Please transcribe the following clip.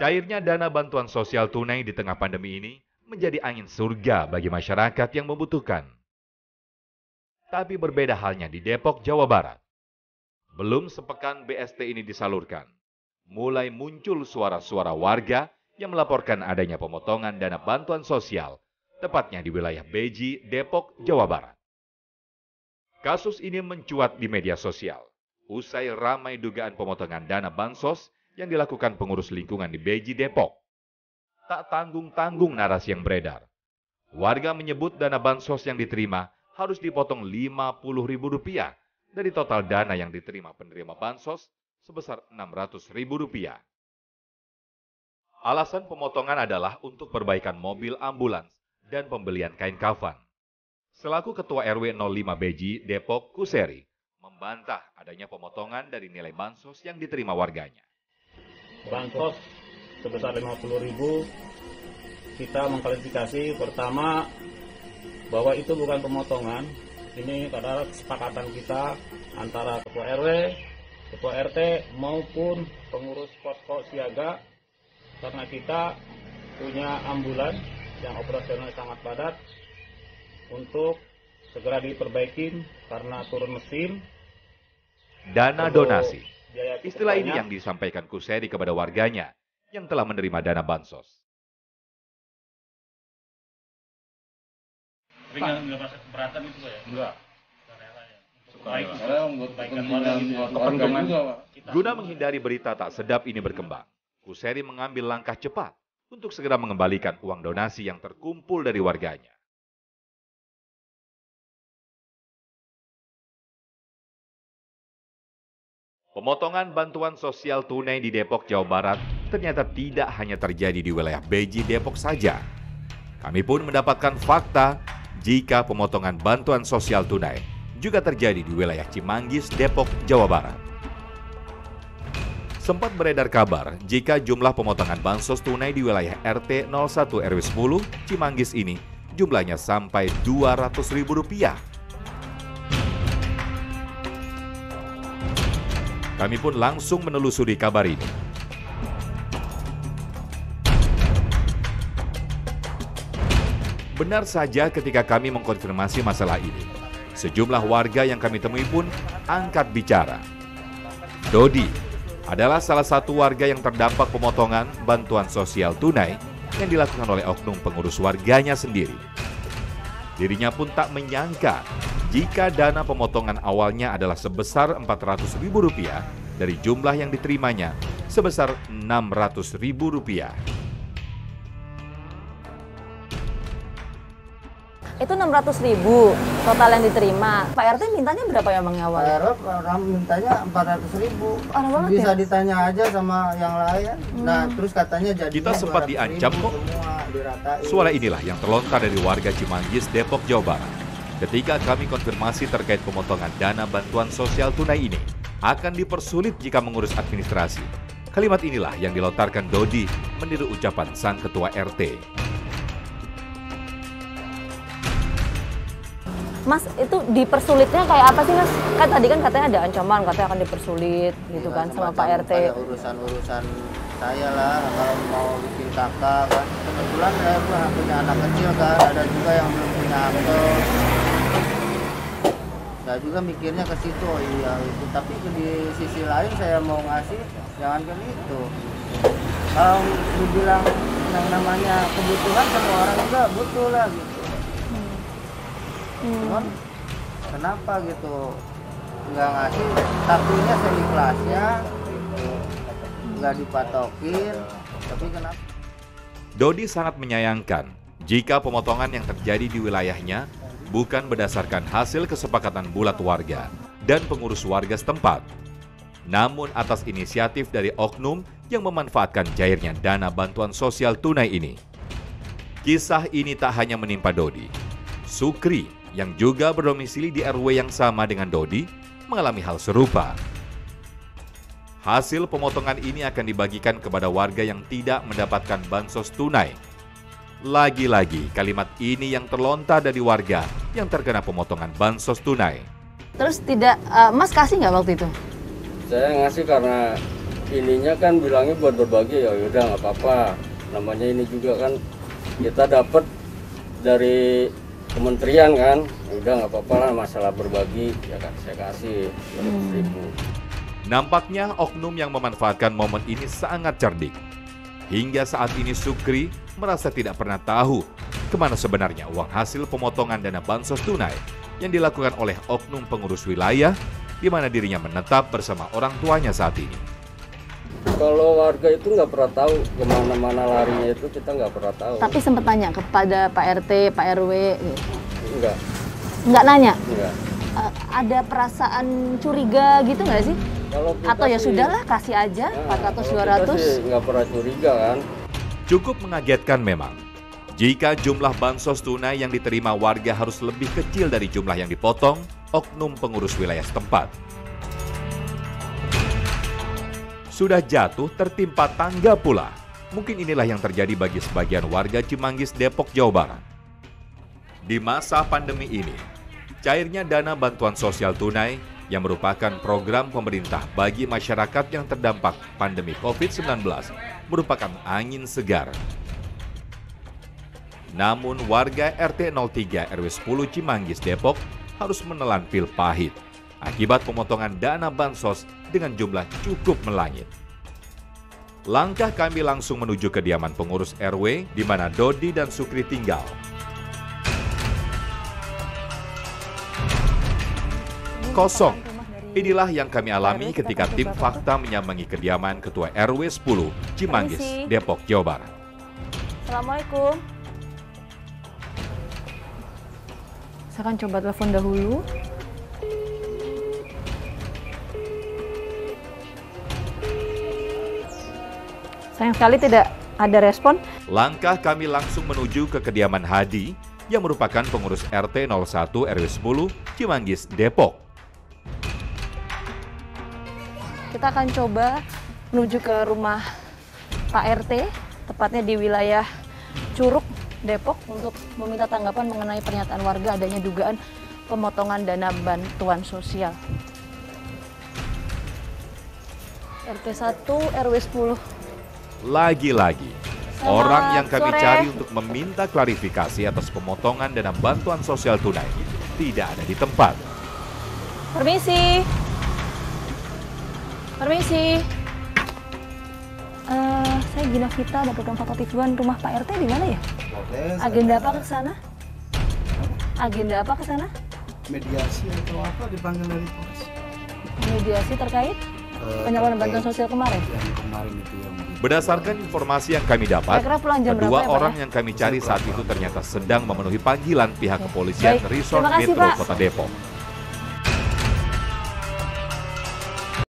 Cairnya dana bantuan sosial tunai di tengah pandemi ini menjadi angin surga bagi masyarakat yang membutuhkan. Tapi berbeda halnya di Depok, Jawa Barat. Belum sepekan BST ini disalurkan, mulai muncul suara-suara warga yang melaporkan adanya pemotongan dana bantuan sosial, tepatnya di wilayah Beji, Depok, Jawa Barat. Kasus ini mencuat di media sosial, usai ramai dugaan pemotongan dana bansos yang dilakukan pengurus lingkungan di Beji, Depok. Tak tanggung-tanggung narasi yang beredar. Warga menyebut dana bansos yang diterima harus dipotong Rp50.000 dari total dana yang diterima penerima bansos sebesar Rp600.000. Alasan pemotongan adalah untuk perbaikan mobil ambulans dan pembelian kain kafan. Selaku Ketua RW 05 Beji, Depok, Kuseri, membantah adanya pemotongan dari nilai bansos yang diterima warganya. Bansos sebesar Rp50.000 kita mengklarifikasi pertama bahwa itu bukan pemotongan. Ini adalah kesepakatan kita antara Ketua RW, Ketua RT maupun pengurus posko siaga, karena kita punya ambulan yang operasional sangat padat untuk segera diperbaikin karena turun mesin. Dana donasi. Istilah ini yang disampaikan Kuseri kepada warganya yang telah menerima dana bansos. Tapi nggak merasa keberatan itu ya? Enggak. Guna menghindari berita tak sedap ini berkembang, Kuseri mengambil langkah cepat untuk segera mengembalikan uang donasi yang terkumpul dari warganya. Pemotongan bantuan sosial tunai di Depok, Jawa Barat ternyata tidak hanya terjadi di wilayah Beji, Depok saja. Kami pun mendapatkan fakta jika pemotongan bantuan sosial tunai juga terjadi di wilayah Cimanggis, Depok, Jawa Barat. Sempat beredar kabar jika jumlah pemotongan bansos tunai di wilayah RT 01 RW 10 Cimanggis ini jumlahnya sampai Rp200.000. Kami pun langsung menelusuri kabar ini. Benar saja ketika kami mengkonfirmasi masalah ini, sejumlah warga yang kami temui pun angkat bicara. Dodi adalah salah satu warga yang terdampak pemotongan bantuan sosial tunai yang dilakukan oleh oknum pengurus warganya sendiri. Dirinya pun tak menyangka jika dana pemotongan awalnya adalah sebesar Rp400.000 dari jumlah yang diterimanya sebesar Rp600.000. Itu 600.000 total yang diterima. Pak RT mintanya berapa ya Bang awal? Pak RT mintanya 400.000. Bisa ya? ditanya aja sama yang lain. Nah, terus katanya jadinya kita sempat diancam kok. Suara inilah yang terlontar dari warga Cimanggis, Depok, Jawa Barat. Ketika kami konfirmasi terkait pemotongan dana bantuan sosial tunai ini akan dipersulit jika mengurus administrasi. Kalimat inilah yang dilontarkan Dodi meniru ucapan sang ketua RT. Mas, itu dipersulitnya kayak apa sih Mas? Kan tadi kan katanya ada ancaman, katanya akan dipersulit gitu kan sama Pak RT. Kayak urusan-urusan saya lah, kalau mau bikin kakak kan. Kebetulan saya punya anak kecil kan, ada juga yang belum punya akte. Saya juga mikirnya ke situ, oh iya itu. Tapi di sisi lain saya mau ngasih, jangan ke itu. Kalau dibilang yang namanya kebutuhan, semua orang juga butuh lah gitu. Cuman kenapa gitu nggak ngasih, tapinya seikhlasnya gitu, nggak dipatokin, tapi kenapa? Dodi sangat menyayangkan jika pemotongan yang terjadi di wilayahnya bukan berdasarkan hasil kesepakatan bulat warga dan pengurus warga setempat, namun atas inisiatif dari oknum yang memanfaatkan cairnya dana bantuan sosial tunai ini. Kisah ini tak hanya menimpa Dodi. Sukri yang juga berdomisili di RW yang sama dengan Dodi mengalami hal serupa. Hasil pemotongan ini akan dibagikan kepada warga yang tidak mendapatkan bansos tunai. Lagi-lagi kalimat ini yang terlontar dari warga yang terkena pemotongan bansos tunai. Terus tidak, Mas kasih nggak waktu itu? Saya ngasih karena ininya kan bilangnya buat berbagi, ya udah nggak apa-apa. Namanya ini juga kan kita dapat dari kementerian kan, ya udah nggak apa-apa lah, masalah berbagi ya kan saya kasih 200.000. Nampaknya oknum yang memanfaatkan momen ini sangat cerdik. Hingga saat ini Sukri merasa tidak pernah tahu kemana sebenarnya uang hasil pemotongan dana bansos tunai yang dilakukan oleh oknum pengurus wilayah di mana dirinya menetap bersama orang tuanya saat ini. Kalau warga itu nggak pernah tahu kemana-mana larinya, itu kita nggak pernah tahu. Tapi sempat tanya kepada Pak RT, Pak RW gitu. Enggak. Nggak nanya? Enggak. Ada perasaan curiga gitu nggak sih? Kalau kita Atau ya sih, sudahlah kasih aja 400-200? Nggak pernah curiga kan. Cukup mengagetkan memang. Jika jumlah bansos tunai yang diterima warga harus lebih kecil dari jumlah yang dipotong oknum pengurus wilayah setempat. Sudah jatuh tertimpa tangga pula. Mungkin inilah yang terjadi bagi sebagian warga Cimanggis, Depok, Jawa Barat. Di masa pandemi ini, cairnya dana bantuan sosial tunai yang merupakan program pemerintah bagi masyarakat yang terdampak pandemi COVID-19 merupakan angin segar. Namun warga RT 03 RW 10 Cimanggis, Depok harus menelan pil pahit akibat pemotongan dana bansos dengan jumlah cukup melangit. Langkah kami langsung menuju kediaman pengurus RW di mana Dodi dan Sukri tinggal. Kosong. Inilah yang kami alami ketika tim fakta menyambangi kediaman Ketua RW 10 Cimanggis, Depok, Jawa Barat. Assalamualaikum. Saya akan coba telepon dahulu. Sayang sekali tidak ada respon. Langkah kami langsung menuju ke kediaman Hadi yang merupakan pengurus RT 01 RW 10 Cimanggis, Depok. Kita akan coba menuju ke rumah Pak RT, tepatnya di wilayah Curug, Depok, untuk meminta tanggapan mengenai pernyataan warga adanya dugaan pemotongan dana bantuan sosial. RT 1 RW 10. Lagi-lagi, orang yang kami sore. cari untuk meminta klarifikasi atas pemotongan dana bantuan sosial tunai tidak ada di tempat. Permisi. Permisi. Saya Gina Vita, ada program foto tituan rumah Pak RT di mana ya? Agenda apa ke sana? Agenda apa ke sana? Mediasi atau apa dipanggil dari polisi. Mediasi terkait penyaluran bantuan sosial kemarin. Yang kemarin itu yang Berdasarkan informasi yang kami dapat, Kira-kira pulang jam kedua berapa ya, Pak, orang ya? yang kami cari saat itu ternyata sedang memenuhi panggilan pihak kepolisian Baik, Resort terima kasih, Metro Pak. Kota Depok.